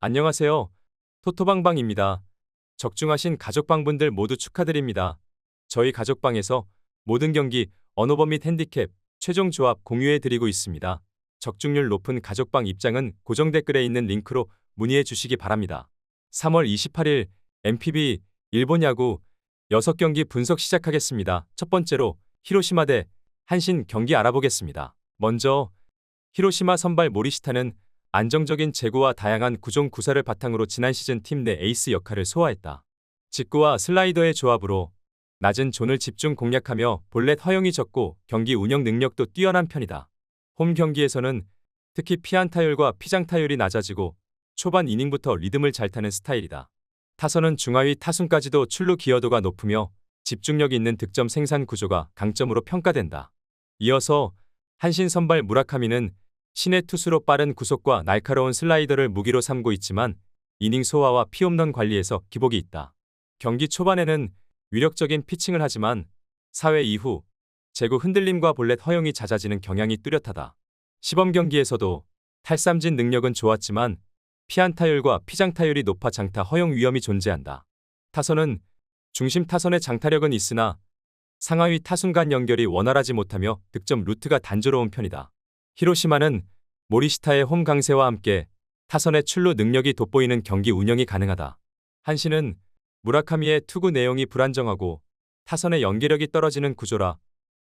안녕하세요. 토토방방입니다. 적중하신 가족방분들 모두 축하드립니다. 저희 가족방에서 모든 경기, 언어범 및 핸디캡, 최종 조합 공유해드리고 있습니다. 적중률 높은 가족방 입장은 고정 댓글에 있는 링크로 문의해 주시기 바랍니다. 3월 28일 MPB 일본 야구 6경기 분석 시작하겠습니다. 첫 번째로 히로시마 대 한신 경기 알아보겠습니다. 먼저 히로시마 선발 모리시타는 안정적인 제구와 다양한 구종 구사를 바탕으로 지난 시즌 팀 내 에이스 역할을 소화했다. 직구와 슬라이더의 조합으로 낮은 존을 집중 공략하며 볼넷 허용이 적고 경기 운영 능력도 뛰어난 편이다. 홈 경기에서는 특히 피안타율과 피장타율이 낮아지고 초반 이닝부터 리듬을 잘 타는 스타일이다. 타선은 중하위 타순까지도 출루 기여도가 높으며 집중력 있는 득점 생산 구조가 강점으로 평가된다. 이어서 한신 선발 무라카미는 신의 투수로 빠른 구속과 날카로운 슬라이더를 무기로 삼고 있지만 이닝 소화와 피홈런 관리에서 기복이 있다. 경기 초반에는 위력적인 피칭을 하지만 4회 이후 제구 흔들림과 볼넷 허용이 잦아지는 경향이 뚜렷하다. 시범 경기에서도 탈삼진 능력은 좋았지만 피안타율과 피장타율이 높아 장타 허용 위험이 존재한다. 타선은 중심 타선의 장타력은 있으나 상하위 타순 간 연결이 원활하지 못하며 득점 루트가 단조로운 편이다. 히로시마는 모리시타의 홈 강세와 함께 타선의 출루 능력이 돋보이는 경기 운영이 가능하다. 한신은 무라카미의 투구 내용이 불안정하고 타선의 연계력이 떨어지는 구조라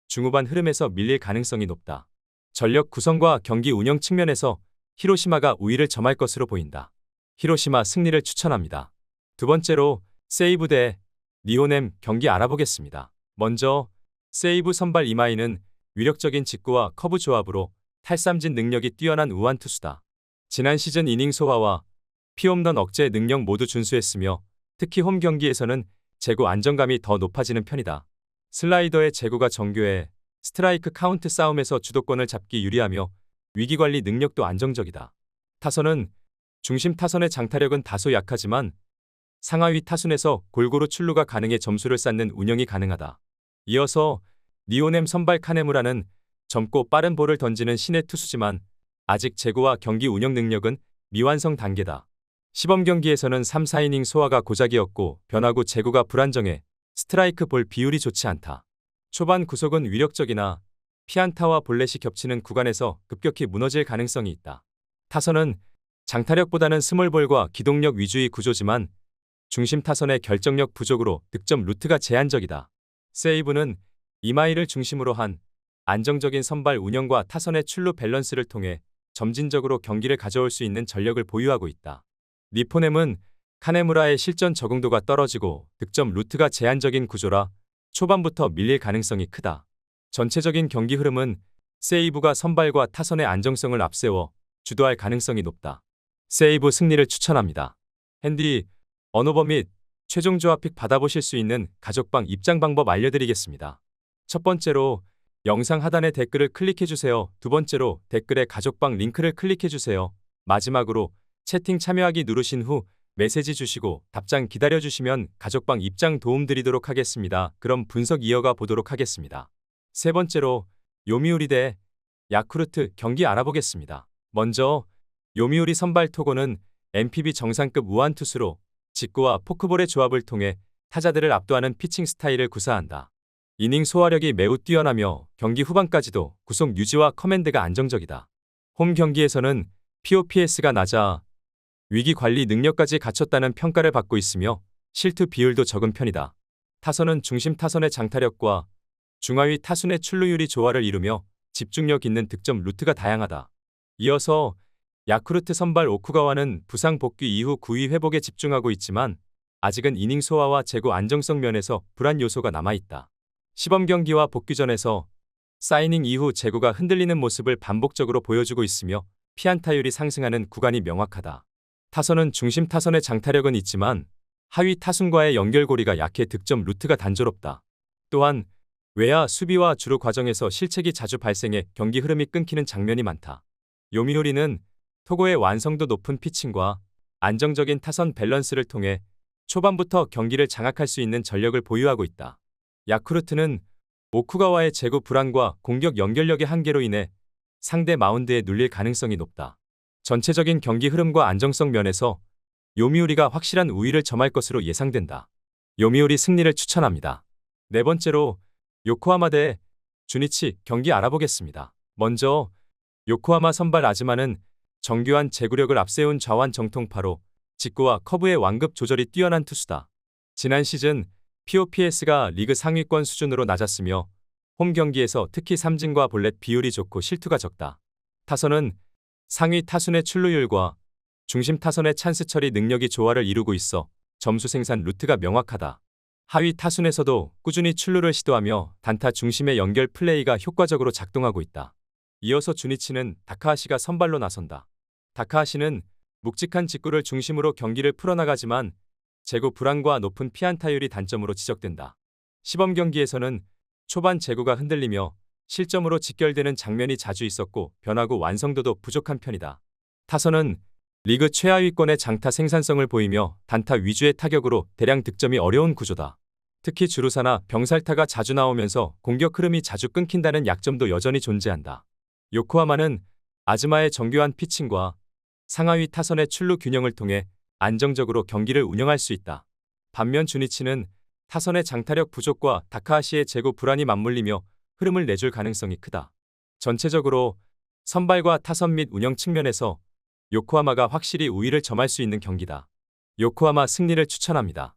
중후반 흐름에서 밀릴 가능성이 높다. 전력 구성과 경기 운영 측면에서 히로시마가 우위를 점할 것으로 보인다. 히로시마 승리를 추천합니다. 두 번째로 세이브 대 니호넴 경기 알아보겠습니다. 먼저 세이브 선발 이마이는 위력적인 직구와 커브 조합으로 탈삼진 능력이 뛰어난 우완 투수다. 지난 시즌 이닝 소화와 피홈런 억제 능력 모두 준수했으며 특히 홈 경기에서는 제구 안정감이 더 높아지는 편이다. 슬라이더의 제구가 정교해 스트라이크 카운트 싸움에서 주도권을 잡기 유리하며 위기관리 능력도 안정적이다. 타선은 중심 타선의 장타력은 다소 약하지만 상하위 타순에서 골고루 출루가 가능해 점수를 쌓는 운영이 가능하다. 이어서 니호넴 선발 카네무라는 젊고 빠른 볼을 던지는 신의 투수지만 아직 제구와 경기 운영 능력은 미완성 단계다. 시범 경기에서는 3, 4이닝 소화가 고작이었고 변화구 제구가 불안정해 스트라이크 볼 비율이 좋지 않다. 초반 구속은 위력적이나 피안타와 볼넷이 겹치는 구간에서 급격히 무너질 가능성이 있다. 타선은 장타력보다는 스몰볼과 기동력 위주의 구조지만 중심 타선의 결정력 부족으로 득점 루트가 제한적이다. 세이브는 이마이를 중심으로 한 안정적인 선발 운영과 타선의 출루 밸런스를 통해 점진적으로 경기를 가져올 수 있는 전력을 보유하고 있다. 니포넴은 카네무라의 실전 적응도가 떨어지고 득점 루트가 제한적인 구조라 초반부터 밀릴 가능성이 크다. 전체적인 경기 흐름은 세이브가 선발과 타선의 안정성을 앞세워 주도할 가능성이 높다. 세이브 승리를 추천합니다. 핸디, 언어범 및 최종 조합 픽 받아보실 수 있는 가족방 입장 방법 알려드리겠습니다. 첫 번째로 영상 하단의 댓글을 클릭해주세요. 두 번째로 댓글에 가족방 링크를 클릭해주세요. 마지막으로 채팅 참여하기 누르신 후 메시지 주시고 답장 기다려주시면 가족방 입장 도움드리도록 하겠습니다. 그럼 분석 이어가 보도록 하겠습니다. 세 번째로 요미우리 대 야쿠르트 경기 알아보겠습니다. 먼저 요미우리 선발 토고는 MPB 정상급 우완 투수로 직구와 포크볼의 조합을 통해 타자들을 압도하는 피칭 스타일을 구사한다. 이닝 소화력이 매우 뛰어나며 경기 후반까지도 구속 유지와 커맨드가 안정적이다. 홈 경기에서는 POPS가 낮아 위기 관리 능력까지 갖췄다는 평가를 받고 있으며 실투 비율도 적은 편이다. 타선은 중심 타선의 장타력과 중하위 타순의 출루율이 조화를 이루며 집중력 있는 득점 루트가 다양하다. 이어서 야쿠르트 선발 오쿠가와는 부상 복귀 이후 구위 회복에 집중하고 있지만 아직은 이닝 소화와 제구 안정성 면에서 불안 요소가 남아있다. 시범 경기와 복귀전에서 사이닝 이후 제구가 흔들리는 모습을 반복적으로 보여주고 있으며 피안타율이 상승하는 구간이 명확하다. 타선은 중심 타선의 장타력은 있지만 하위 타순과의 연결고리가 약해 득점 루트가 단조롭다. 또한 외야 수비와 주루 과정에서 실책이 자주 발생해 경기 흐름이 끊기는 장면이 많다. 요미우리는 토고의 완성도 높은 피칭과 안정적인 타선 밸런스를 통해 초반부터 경기를 장악할 수 있는 전력을 보유하고 있다. 야쿠르트는 오쿠가와의 제구 불안과 공격 연결력의 한계로 인해 상대 마운드에 눌릴 가능성이 높다. 전체적인 경기 흐름과 안정성 면에서 요미우리가 확실한 우위를 점할 것으로 예상된다. 요미우리 승리를 추천합니다. 네 번째로 요코하마 대 주니치 경기 알아보겠습니다. 먼저 요코하마 선발 아즈마는 정교한 제구력을 앞세운 좌완 정통파로 직구와 커브의 완급 조절이 뛰어난 투수다. 지난 시즌 POPS가 리그 상위권 수준으로 낮았으며 홈 경기에서 특히 삼진과 볼넷 비율이 좋고 실투가 적다. 타선은 상위 타순의 출루율과 중심 타선의 찬스 처리 능력이 조화를 이루고 있어 점수 생산 루트가 명확하다. 하위 타순에서도 꾸준히 출루를 시도하며 단타 중심의 연결 플레이가 효과적으로 작동하고 있다. 이어서 주니치는 다카하시가 선발로 나선다. 다카하시는 묵직한 직구를 중심으로 경기를 풀어나가지만 제구 불안과 높은 피안타율이 단점으로 지적된다. 시범 경기에서는 초반 제구가 흔들리며 실점으로 직결되는 장면이 자주 있었고 변화구 완성도도 부족한 편이다. 타선은 리그 최하위권의 장타 생산성을 보이며 단타 위주의 타격으로 대량 득점이 어려운 구조다. 특히 주루사나 병살타가 자주 나오면서 공격 흐름이 자주 끊긴다는 약점도 여전히 존재한다. 요코하마는 아즈마의 정교한 피칭과 상하위 타선의 출루 균형을 통해 안정적으로 경기를 운영할 수 있다. 반면 주니치는 타선의 장타력 부족과 다카하시의 제구 불안이 맞물리며 흐름을 내줄 가능성이 크다. 전체적으로 선발과 타선 및 운영 측면에서 요코하마가 확실히 우위를 점할 수 있는 경기다. 요코하마 승리를 추천합니다.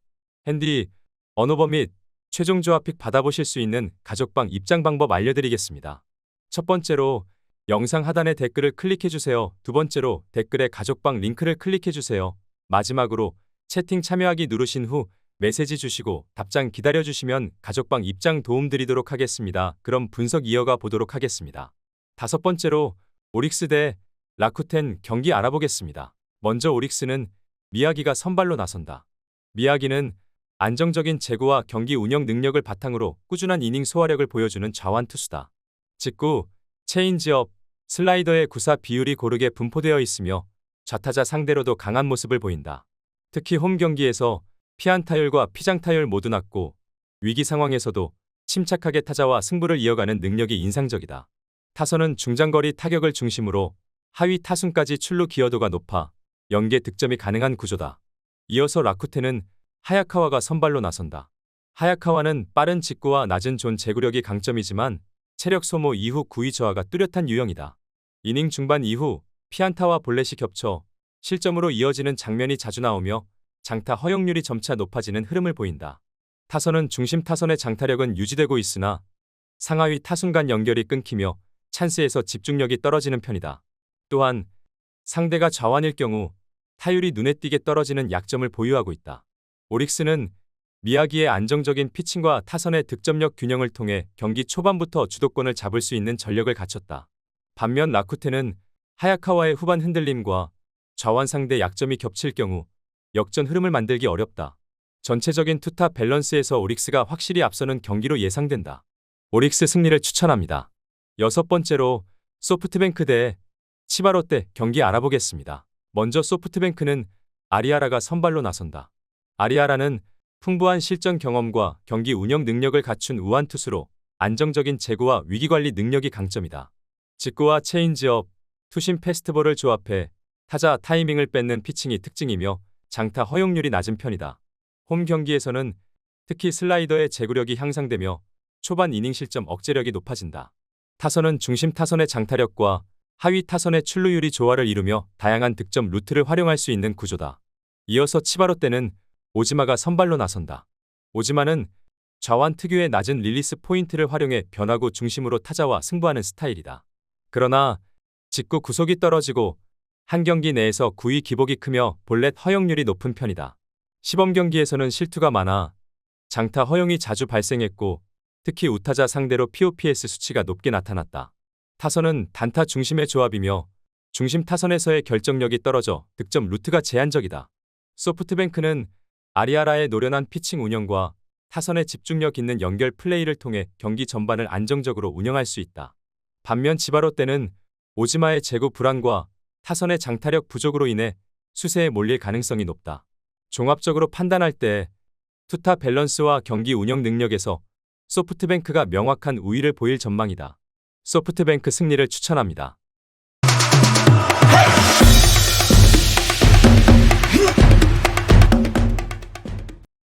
핸디, 언오버 및 최종 조합픽 받아보실 수 있는 가족방 입장 방법 알려드리겠습니다. 첫 번째로 영상 하단의 댓글을 클릭해주세요. 두 번째로 댓글에 가족방 링크를 클릭해주세요. 마지막으로 채팅 참여하기 누르신 후 메시지 주시고 답장 기다려주시면 가족방 입장 도움드리도록 하겠습니다. 그럼 분석 이어가 보도록 하겠습니다. 다섯 번째로 오릭스 대 라쿠텐 경기 알아보겠습니다. 먼저 오릭스는 미야기가 선발로 나선다. 미야기는 안정적인 제구와 경기 운영 능력을 바탕으로 꾸준한 이닝 소화력을 보여주는 좌완 투수다. 직구, 체인지업, 슬라이더의 구사 비율이 고르게 분포되어 있으며 좌타자 상대로도 강한 모습을 보인다. 특히 홈 경기에서 피안타율과 피장타율 모두 낮고 위기 상황에서도 침착하게 타자와 승부를 이어가는 능력이 인상적이다. 타선은 중장거리 타격을 중심으로 하위 타순까지 출루 기여도가 높아 연계 득점이 가능한 구조다. 이어서 라쿠텐은 하야카와가 선발로 나선다. 하야카와는 빠른 직구와 낮은 존 제구력이 강점이지만 체력 소모 이후 구위 저하가 뚜렷한 유형이다. 이닝 중반 이후 피안타와 볼넷이 겹쳐 실점으로 이어지는 장면이 자주 나오며 장타 허용률이 점차 높아지는 흐름을 보인다. 타선은 중심 타선의 장타력은 유지되고 있으나 상하위 타순 간 연결이 끊기며 찬스에서 집중력이 떨어지는 편이다. 또한 상대가 좌완일 경우 타율이 눈에 띄게 떨어지는 약점을 보유하고 있다. 오릭스는 미야기의 안정적인 피칭과 타선의 득점력 균형을 통해 경기 초반부터 주도권을 잡을 수 있는 전력을 갖췄다. 반면 라쿠텐은 하야카와의 후반 흔들림과 좌완 상대 약점이 겹칠 경우 역전 흐름을 만들기 어렵다. 전체적인 투타 밸런스에서 오릭스가 확실히 앞서는 경기로 예상된다. 오릭스 승리를 추천합니다. 여섯 번째로 소프트뱅크 대 치바롯데 경기 알아보겠습니다. 먼저 소프트뱅크는 아리아라가 선발로 나선다. 아리아라는 풍부한 실전 경험과 경기 운영 능력을 갖춘 우완 투수로 안정적인 제구와 위기관리 능력이 강점이다. 직구와 체인지업, 투심 패스트볼을 조합해 타자 타이밍을 뺏는 피칭이 특징이며 장타 허용률이 낮은 편이다. 홈 경기에서는 특히 슬라이더의 제구력이 향상되며 초반 이닝 실점 억제력이 높아진다. 타선은 중심 타선의 장타력과 하위 타선의 출루율이 조화를 이루며 다양한 득점 루트를 활용할 수 있는 구조다. 이어서 치바롯데는 오지마가 선발로 나선다. 오지마는 좌완 특유의 낮은 릴리스 포인트를 활용해 변화구 중심으로 타자와 승부하는 스타일이다. 그러나 직구 구속이 떨어지고 한 경기 내에서 구위 기복이 크며 볼넷 허용률이 높은 편이다. 시범 경기에서는 실투가 많아 장타 허용이 자주 발생했고 특히 우타자 상대로 POPS 수치가 높게 나타났다. 타선은 단타 중심의 조합이며 중심 타선에서의 결정력이 떨어져 득점 루트가 제한적이다. 소프트뱅크는 아리아라의 노련한 피칭 운영과 타선의 집중력 있는 연결 플레이를 통해 경기 전반을 안정적으로 운영할 수 있다. 반면 치바롯데는 오지마의 제구 불안과 타선의 장타력 부족으로 인해 수세에 몰릴 가능성이 높다. 종합적으로 판단할 때 투타 밸런스와 경기 운영 능력에서 소프트뱅크가 명확한 우위를 보일 전망이다. 소프트뱅크 승리를 추천합니다.